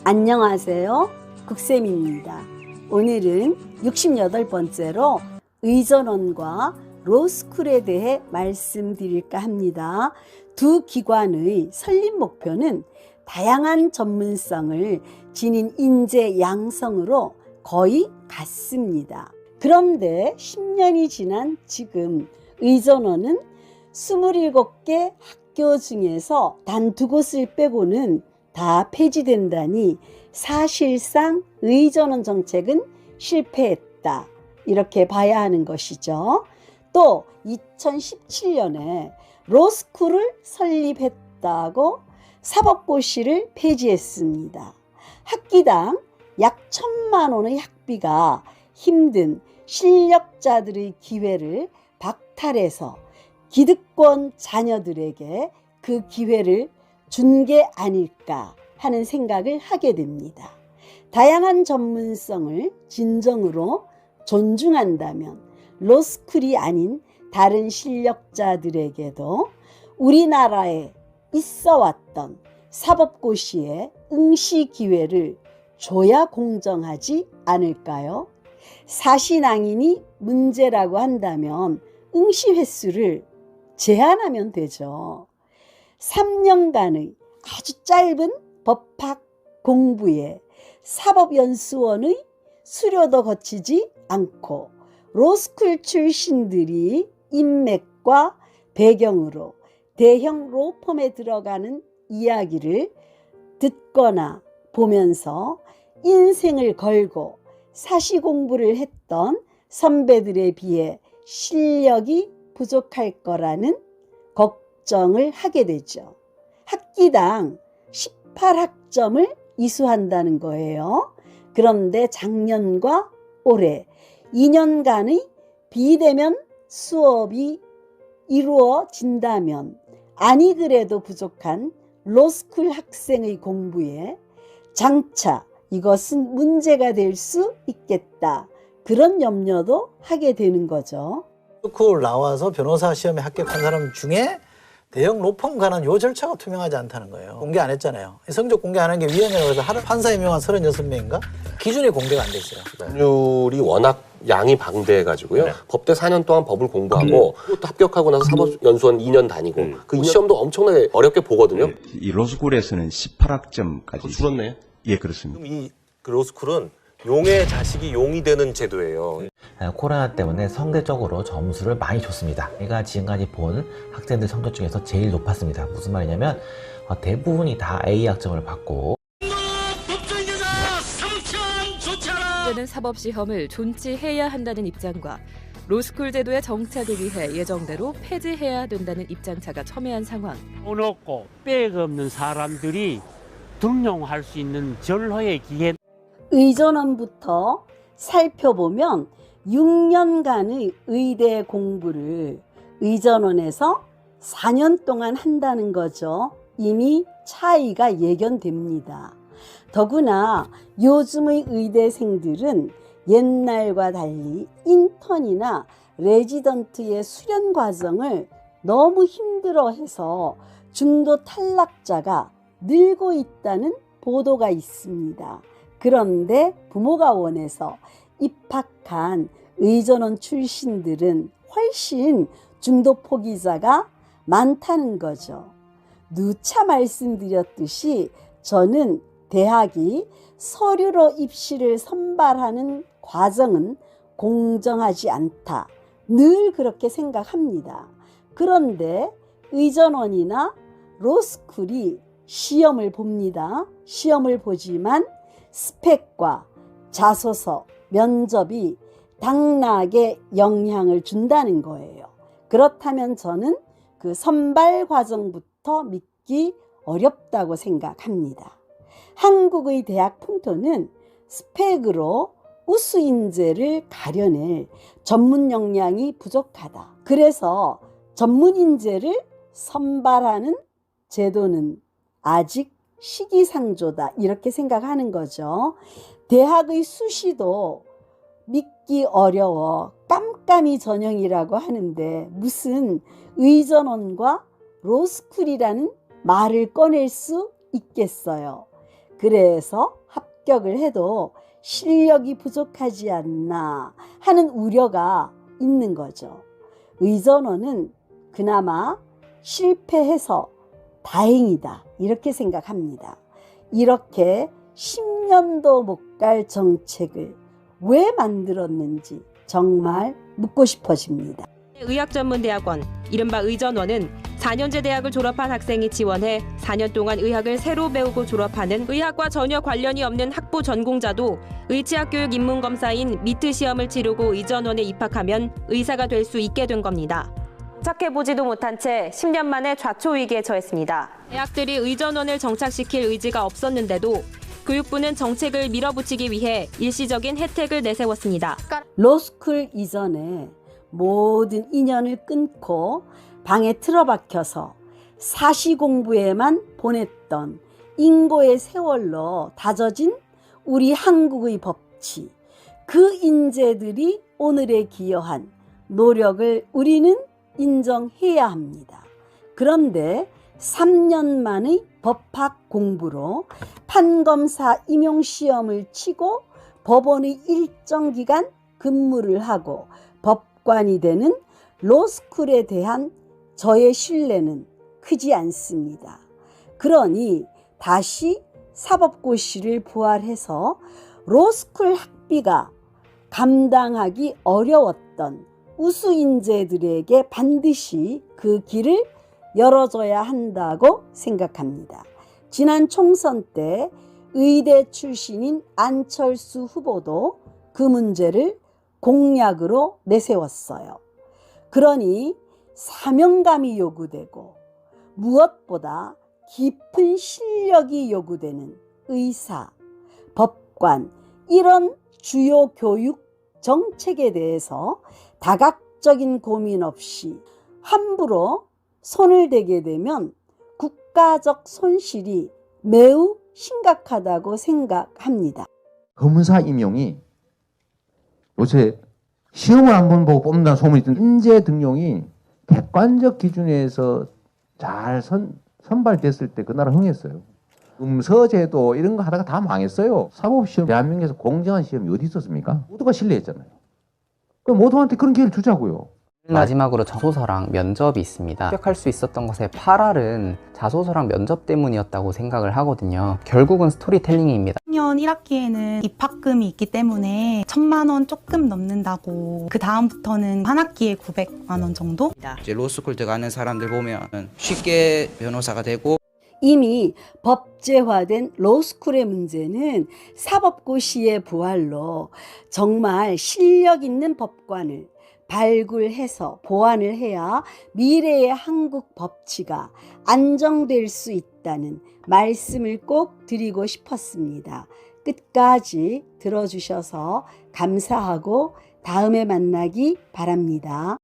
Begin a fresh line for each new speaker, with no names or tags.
안녕하세요. 국쌤입니다. 오늘은 68번째로 의전원과 로스쿨에 대해 말씀드릴까 합니다. 두 기관의 설립 목표는 다양한 전문성을 지닌 인재 양성으로 거의 같습니다. 그런데 10년이 지난 지금 의전원은 27개 학교 중에서 단 2곳을 빼고는 다 폐지된다니 사실상 의전원 정책은 실패했다. 이렇게 봐야 하는 것이죠. 또 2017년에 로스쿨을 설립했다고 사법고시를 폐지했습니다. 학기당 약 1,000만 원의 학비가 힘든 실력자들의 기회를 박탈해서 기득권 자녀들에게 그 기회를 준 게 아닐까 하는 생각을 하게 됩니다. 다양한 전문성을 진정으로 존중한다면 로스쿨이 아닌 다른 실력자들에게도 우리나라에 있어 왔던 사법고시의 응시 기회를 줘야 공정하지 않을까요? 사신앙인이 문제라고 한다면 응시 횟수를 제한하면 되죠. 3년간의 아주 짧은 법학 공부에 사법연수원의 수료도 거치지 않고 로스쿨 출신들이 인맥과 배경으로 대형 로펌에 들어가는 이야기를 듣거나 보면서 인생을 걸고 사시 공부를 했던 선배들에 비해 실력이 부족할 거라는 걱정을 하게 되죠. 학기당 18학점을 이수한다는 거예요. 그런데 작년과 올해 2년간의 비대면 수업이 이루어진다면 아니 그래도 부족한 로스쿨 학생의 공부에 장차 이것은 문제가 될 수 있겠다. 그런 염려도 하게 되는 거죠.
로스쿨 나와서 변호사 시험에 합격한 사람 중에 대형 로펌 관한 요 절차가 투명하지 않다는 거예요. 공개 안 했잖아요. 성적 공개 안 한 게 위원회라고 해서 판사의 명한 36명인가? 기준이 공개가 안 돼 있어요.
법률이 워낙 양이 방대해가지고요. 법대 4년 동안 법을 공부하고 또 합격하고 나서 사법연수원 2년 다니고 그 시험도 엄청나게 어렵게 보거든요.
이 로스쿨에서는 18학점까지.
줄었네.
예, 그렇습니다.
이 로스쿨은 용의 자식이 용이 되는 제도예요.
코로나 때문에 상대적으로 점수를 많이 줬습니다. 제가 지금까지 본 학생들 성적 중에서 제일 높았습니다. 무슨 말이냐면 대부분이 다 A 학점을 받고
되는 사법시험을 존치해야 한다는 입장과 로스쿨 제도의 정착을 위해 예정대로 폐지해야 된다는 입장차가 첨예한 상황.
돈 없고 백 없는 사람들이 등용할 수 있는 절호의 기회.
의전원부터 살펴보면 6년간의 의대 공부를 의전원에서 4년 동안 한다는 거죠. 이미 차이가 예견됩니다. 더구나 요즘의 의대생들은 옛날과 달리 인턴이나 레지던트의 수련 과정을 너무 힘들어해서 중도 탈락자가 늘고 있다는 보도가 있습니다. 그런데 부모가 원해서 입학한 의전원 출신들은 훨씬 중도 포기자가 많다는 거죠. 누차 말씀드렸듯이 저는 대학이 서류로 입시를 선발하는 과정은 공정하지 않다. 늘 그렇게 생각합니다. 그런데 의전원이나 로스쿨이 시험을 봅니다. 시험을 보지만 스펙과 자소서, 면접이 당락에 영향을 준다는 거예요. 그렇다면 저는 그 선발 과정부터 믿기 어렵다고 생각합니다. 한국의 대학 풍토는 스펙으로 우수 인재를 가려낼 전문 역량이 부족하다. 그래서 전문 인재를 선발하는 제도는 아직 시기상조다. 이렇게 생각하는 거죠. 대학의 수시도 믿기 어려워 깜깜이 전형이라고 하는데 무슨 의전원과 로스쿨이라는 말을 꺼낼 수 있겠어요. 그래서 합격을 해도 실력이 부족하지 않나 하는 우려가 있는 거죠. 의전원은 그나마 실패해서 다행이다 이렇게 생각합니다. 이렇게 10년도 못 갈 정책을 왜 만들었는지 정말 묻고 싶어집니다.
의학전문대학원, 이른바 의전원은 4년제 대학을 졸업한 학생이 지원해 4년 동안 의학을 새로 배우고 졸업하는 의학과 전혀 관련이 없는 학부 전공자도 의치학교육 입문검사인 미트 시험을 치르고 의전원에 입학하면 의사가 될 수 있게 된 겁니다. 정착해보지도 못한 채 10년 만에 좌초위기에 처했습니다. 대학들이 의전원을 정착시킬 의지가 없었는데도 교육부는 정책을 밀어붙이기 위해 일시적인 혜택을 내세웠습니다.
로스쿨 이전에 모든 인연을 끊고 방에 틀어박혀서 사시 공부에만 보냈던 인고의 세월로 다져진 우리 한국의 법치, 그 인재들이 오늘에 기여한 노력을 우리는 인정해야 합니다. 그런데 3년 만의 법학 공부로 판검사 임용시험을 치고 법원의 일정 기간 근무를 하고 법관이 되는 로스쿨에 대한 저의 신뢰는 크지 않습니다. 그러니 다시 사법고시를 부활해서 로스쿨 학비가 감당하기 어려웠던 우수 인재들에게 반드시 그 길을 열어줘야 한다고 생각합니다. 지난 총선 때 의대 출신인 안철수 후보도 그 문제를 공약으로 내세웠어요. 그러니 사명감이 요구되고 무엇보다 깊은 실력이 요구되는 의사, 법관, 이런 주요 교육 정책에 대해서 다각적인 고민 없이 함부로 손을 대게 되면 국가적 손실이 매우 심각하다고 생각합니다.
검사 임용이 요새 시험을 한번 보고 뽑는다는 소문이 있던 인재 등용이 객관적 기준에서 잘 선발됐을 때 그 나라 흥했어요. 음서제도 이런 거 하다가 다 망했어요. 사법시험 대한민국에서 공정한 시험이 어디 있었습니까? 모두가 신뢰했잖아요. 모두한테 그런 기회를 주자고요.
마지막으로 자소서랑 면접이 있습니다. 합격할 수 있었던 것의 8할은 자소서랑 면접 때문이었다고 생각을 하거든요. 결국은 스토리텔링입니다.
학년 1학기에는 입학금이 있기 때문에 1,000만 원 조금 넘는다고, 그 다음부터는 한 학기에 900만 원 정도?
이제 로스쿨 들어가는 사람들 보면 쉽게 변호사가 되고,
이미 법제화된 로스쿨의 문제는 사법고시의 부활로 정말 실력 있는 법관을 발굴해서 보완을 해야 미래의 한국 법치가 안정될 수 있다는 말씀을 꼭 드리고 싶었습니다. 끝까지 들어주셔서 감사하고 다음에 만나기 바랍니다.